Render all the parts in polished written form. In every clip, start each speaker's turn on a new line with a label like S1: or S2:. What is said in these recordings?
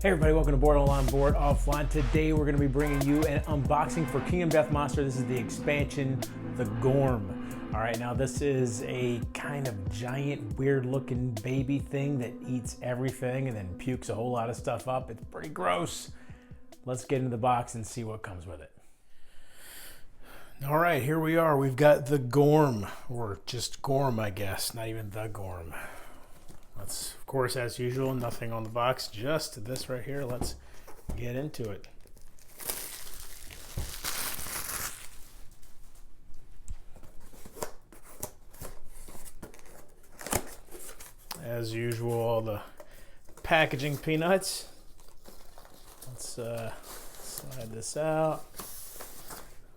S1: Hey everybody, welcome to Board Online, Board Offline. Today we're going to be bringing you an unboxing for Kingdom Death Monster. This is the expansion, the Gorm. All right, now this is a kind of giant, weird-looking baby thing that eats everything and then pukes a whole lot of stuff up. It's pretty gross. Let's get into the box and see what comes with it. All right, here we are. We've got the Gorm, or just Gorm, I guess, not even the Gorm. Let's, of course, as usual, nothing on the box, just this right here. Let's get into it. As usual, all the packaging peanuts. Let's slide this out.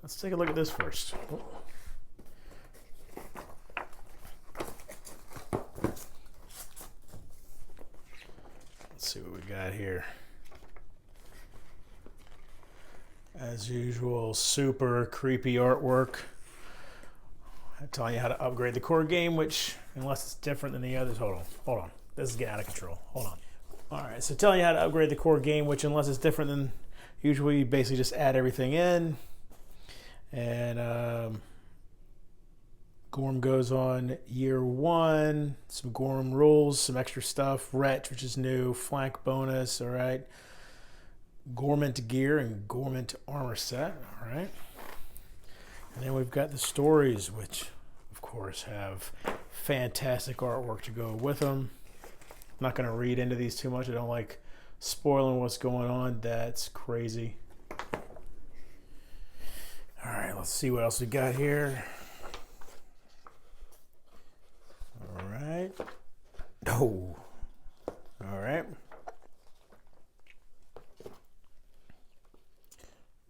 S1: Let's take a look at this first. Oh. Let's see what we got here. As usual, super creepy artwork. I'm telling you how to upgrade the core game, which, unless it's different than the others, hold on. This is getting out of control. Hold on. All right, so telling you how to upgrade the core game, which, unless it's different than usual, you basically just add everything in. And Gorm goes on year 1, some Gorm rules, some extra stuff, Retch, which is new, flank bonus, all right. Gormant gear and Gormant armor set, all right. And then we've got the stories, which of course have fantastic artwork to go with them. I'm not gonna read into these too much. I don't like spoiling what's going on. That's crazy. All right, let's see what else we got here. All right. Oh. All right.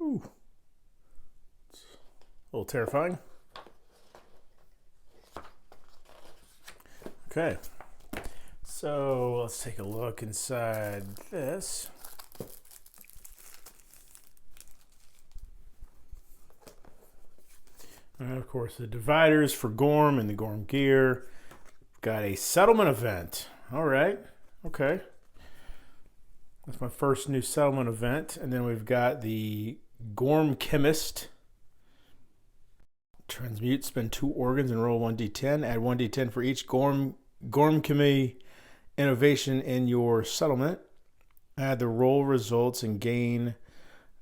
S1: Ooh. It's a little terrifying. Okay. So let's take a look inside this. And of course, the dividers for Gorm and the Gorm gear. Got a settlement event. All right. Okay. That's my first new settlement event. And then we've got the Gorm Chemist. Transmute, spend 2 organs and roll 1d10. Add 1d10 for each Gorm Chemie innovation in your settlement. Add the roll results and gain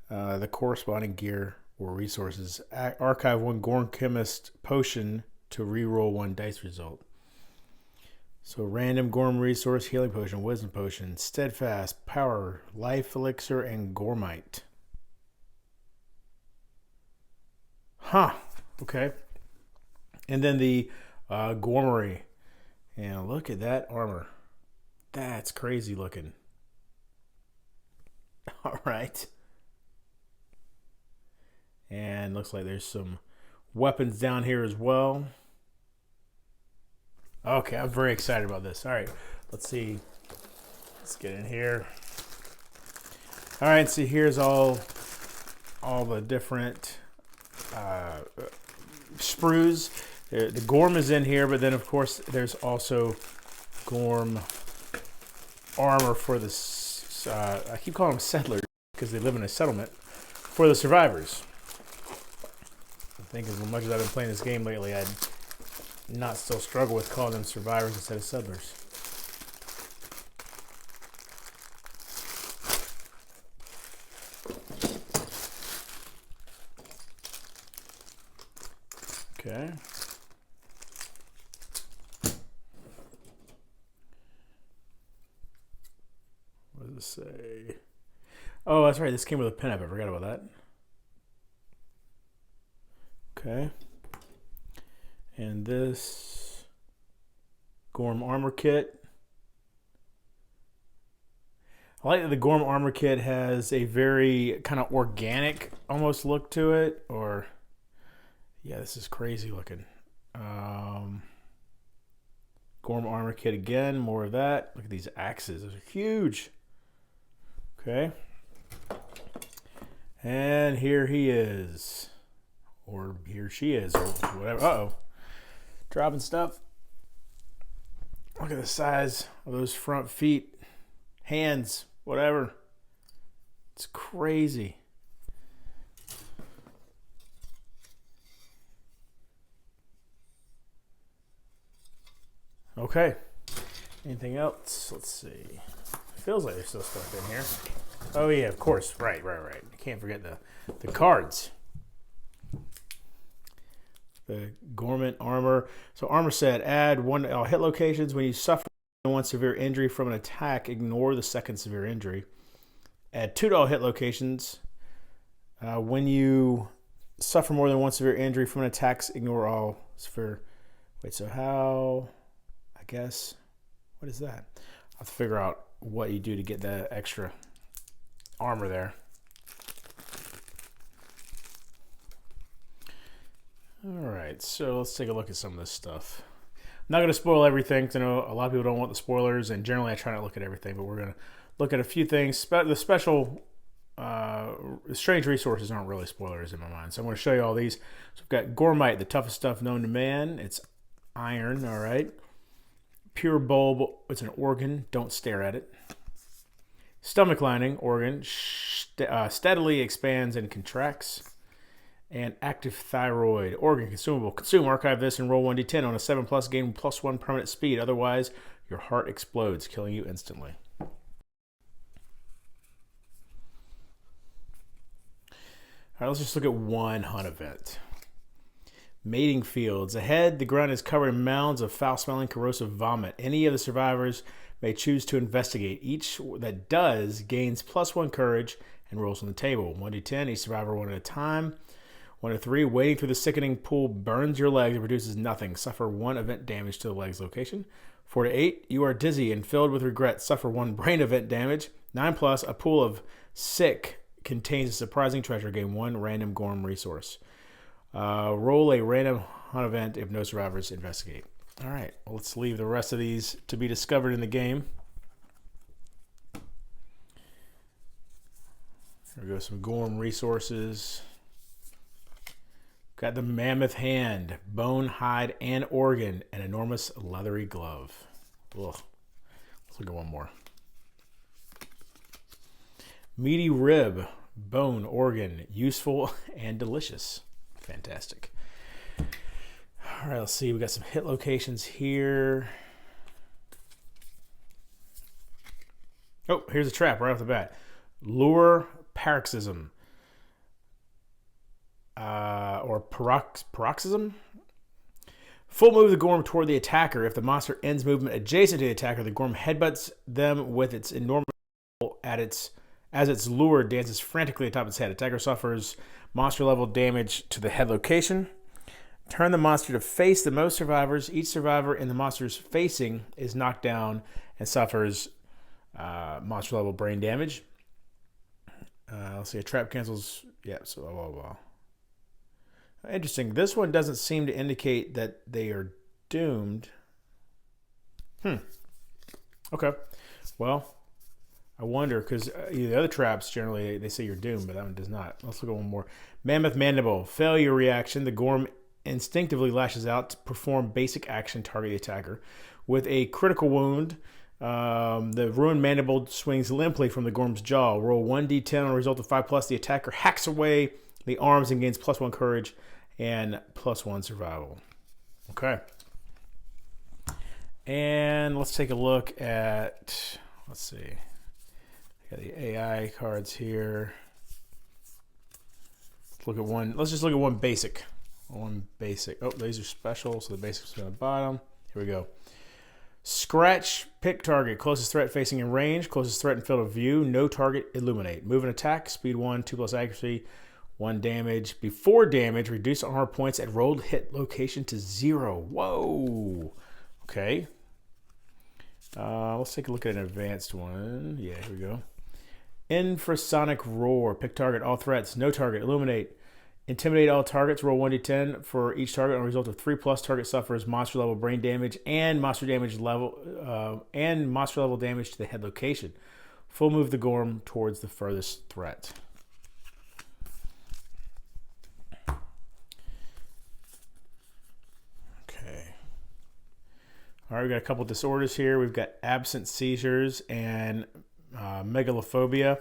S1: the corresponding gear or resources. Archive 1 Gorm Chemist potion to reroll 1 dice result. So random Gorm resource, healing potion, wisdom potion, steadfast, power, life elixir, and Gormite. Huh. Okay. And then the Gormery. And look at that armor. That's crazy looking. All right. And looks like there's some weapons down here as well. Okay, I'm very excited about this. All right, let's see. Let's get in here. All right, so here's all the different sprues. The Gorm is in here, but then of course there's also Gorm armor for the I keep calling them settlers because they live in a settlement, for the survivors. I think as much as I've been playing this game lately, I'd not still struggle with calling them survivors instead of settlers. Okay. What does it say? Oh, that's right. This came with a pen. I forgot about that. Okay. And this Gorm Armor Kit. I like that the Gorm Armor Kit has a very kind of organic almost look to it. Or, yeah, this is crazy looking. Gorm Armor Kit again, more of that. Look at these axes, those are huge. Okay. And here he is. Or here she is, or whatever. Uh-oh. Dropping stuff. Look at the size of those front feet, hands, whatever. It's crazy. Okay. Anything else? Let's see. Feels like there's still stuff in here. Oh yeah, of course. Right. Can't forget the cards. The Gorm Armor. So armor set, add one hit locations. When you suffer one severe injury from an attack, ignore the second severe injury. Add $2 hit locations. When you suffer more than one severe injury from an attack, ignore all severe. Wait, so how? I guess. What is that? I'll have to figure out what you do to get that extra armor there. All right, so let's take a look at some of this stuff. I'm not going to spoil everything because I know a lot of people don't want the spoilers, and generally I try not to look at everything, but we're going to look at a few things. The special strange resources aren't really spoilers in my mind, so I'm going to show you all these. So we've got Gormite, the toughest stuff known to man. It's iron, all right. Pure bulb, it's an organ. Don't stare at it. Stomach lining, organ, steadily expands and contracts. And active thyroid, organ, consumable. Consume, archive this, and roll 1d10 on a 7+, gain +1 permanent speed. Otherwise, your heart explodes, killing you instantly. All right, let's just look at one hunt event. Mating fields. Ahead, the ground is covered in mounds of foul-smelling, corrosive vomit. Any of the survivors may choose to investigate. Each that does gains +1 courage and rolls on the table. 1d10, each survivor one at a time. 1 to 3, wading through the sickening pool burns your legs and produces nothing. Suffer 1 event damage to the leg's location. 4 to 8, you are dizzy and filled with regret. Suffer 1 brain event damage. 9+, a pool of sick contains a surprising treasure. Gain 1 random Gorm resource. Roll a random hunt event if no survivors investigate. All right, well, let's leave the rest of these to be discovered in the game. Here we go, some Gorm resources. Got the mammoth hand, bone, hide, and organ, an enormous leathery glove. Ugh. Let's look at one more. Meaty rib, bone, organ, useful and delicious. Fantastic. All right, let's see. We got some hit locations here. Oh, here's a trap right off the bat. Lure paroxysm. Or paroxysm. Full move the Gorm toward the attacker. If the monster ends movement adjacent to the attacker, the Gorm headbutts them with its enormous as its lure dances frantically atop its head. Attacker suffers monster level damage to the head location. Turn the monster to face the most survivors. Each survivor in the monster's facing is knocked down and suffers monster level brain damage. Let's see, a trap cancels. Yeah, so blah, blah, blah. Interesting. This one doesn't seem to indicate that they are doomed. Okay. Well, I wonder, because the other traps, generally, they say you're doomed, but that one does not. Let's look at one more. Mammoth Mandible. Failure reaction. The Gorm instinctively lashes out to perform basic action, target the attacker. With a critical wound, the ruined mandible swings limply from the Gorm's jaw. Roll 1d10 on a result of 5+. The attacker hacks away the arms and gains +1 courage and +1 survival. Okay. And let's take a look at, let's see. Got the AI cards here. Let's look at one. Let's just look at one basic. One basic. Oh, these are special, so the basic's on the bottom. Here we go. Scratch, pick target. Closest threat facing in range. Closest threat in field of view. No target, illuminate. Move and attack. Speed 1, 2+ accuracy. 1 damage. Before damage, reduce armor points at rolled hit location to 0. Whoa. Okay. Let's take a look at an advanced one. Yeah, here we go. Infrasonic Roar. Pick target, all threats. No target, illuminate. Intimidate all targets. Roll 1d10 for each target. On a result of 3+, target suffers monster level brain damage and monster level damage to the head location. Full move the Gorm towards the furthest threat. All right, we've got a couple disorders here. We've got absent seizures and megalophobia.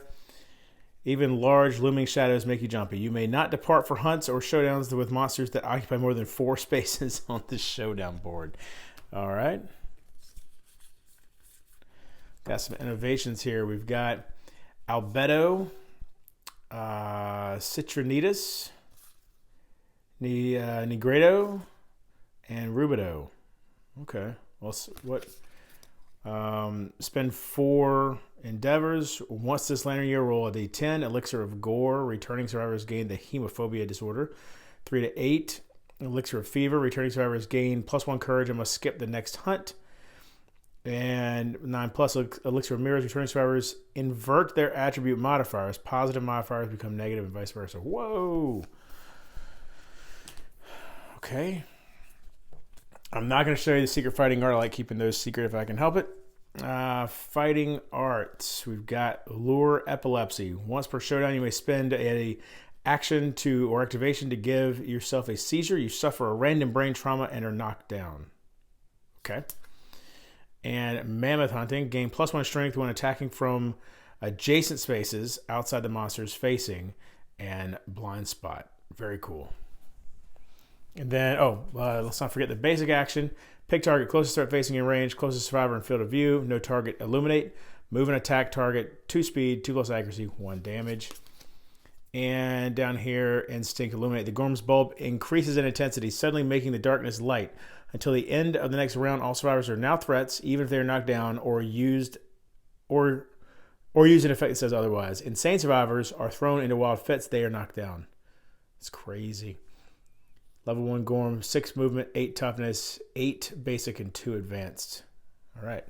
S1: Even large looming shadows make you jumpy. You may not depart for hunts or showdowns with monsters that occupy more than 4 spaces on the showdown board. All right. Got some innovations here. We've got Albedo, Citronitas, Negredo, and Rubido. Okay. Well, what? Spend 4 endeavors. Once this lantern year, roll a d10. Elixir of Gore. Returning survivors gain the hemophobia disorder. 3 to 8. Elixir of Fever. Returning survivors gain +1 courage and must skip the next hunt. And 9+ Elixir of Mirrors. Returning survivors invert their attribute modifiers. Positive modifiers become negative and vice versa. Whoa. Okay. I'm not going to show you the secret fighting art. I like keeping those secret if I can help it. Fighting arts. We've got Lure Epilepsy. Once per showdown, you may spend a action to or activation to give yourself a seizure. You suffer a random brain trauma and are knocked down. Okay. And Mammoth Hunting. Gain +1 strength when attacking from adjacent spaces outside the monster's facing. And Blind Spot. Very cool. And then, let's not forget the basic action. Pick target closest threat facing in range, closest survivor in field of view, no target, illuminate. Move and attack target, 2 speed, 2+ accuracy, 1 damage. And down here, instinct, illuminate. The Gorm's bulb increases in intensity, suddenly making the darkness light. Until the end of the next round, all survivors are now threats, even if they are knocked down or used an effect that says otherwise. Insane survivors are thrown into wild fits, they are knocked down. It's crazy. Level 1 Gorm, 6 movement, 8 toughness, 8 basic, and 2 advanced. All right.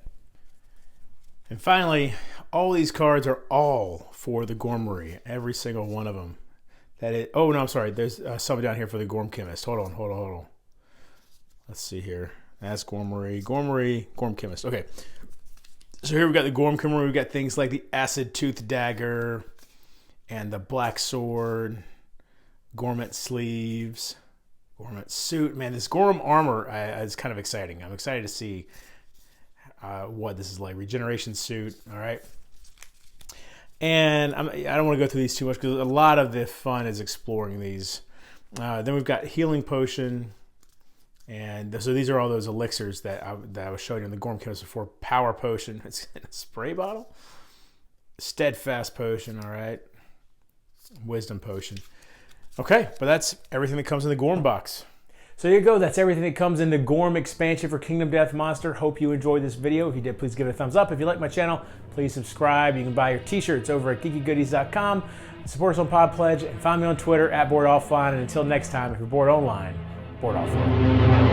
S1: And finally, all these cards are all for the Gormery. Every single one of them. There's some down here for the Gorm Chemist. Hold on. Let's see here. That's Gormery, Gorm Chemist. Okay. So here we've got the Gorm Camera. We've got things like the Acid Tooth Dagger and the Black Sword, Gormet Sleeves, Gormet Suit. Man, this Gorham Armor is kind of exciting. I'm excited to see what this is like. Regeneration Suit, all right? And I don't want to go through these too much because a lot of the fun is exploring these. Then we've got Healing Potion. And so these are all those elixirs that I was showing you in the Gorm Chemist before. Power Potion. It's in a spray bottle. Steadfast Potion, all right? Wisdom Potion. Okay, but that's everything that comes in the Gorm box. So there you go. That's everything that comes in the Gorm expansion for Kingdom Death Monster. Hope you enjoyed this video. If you did, please give it a thumbs up. If you like my channel, please subscribe. You can buy your t-shirts over at geekygoodies.com. Support us on Pod Pledge and find me on Twitter @boredoffline. And until next time, if you're bored online, board offline.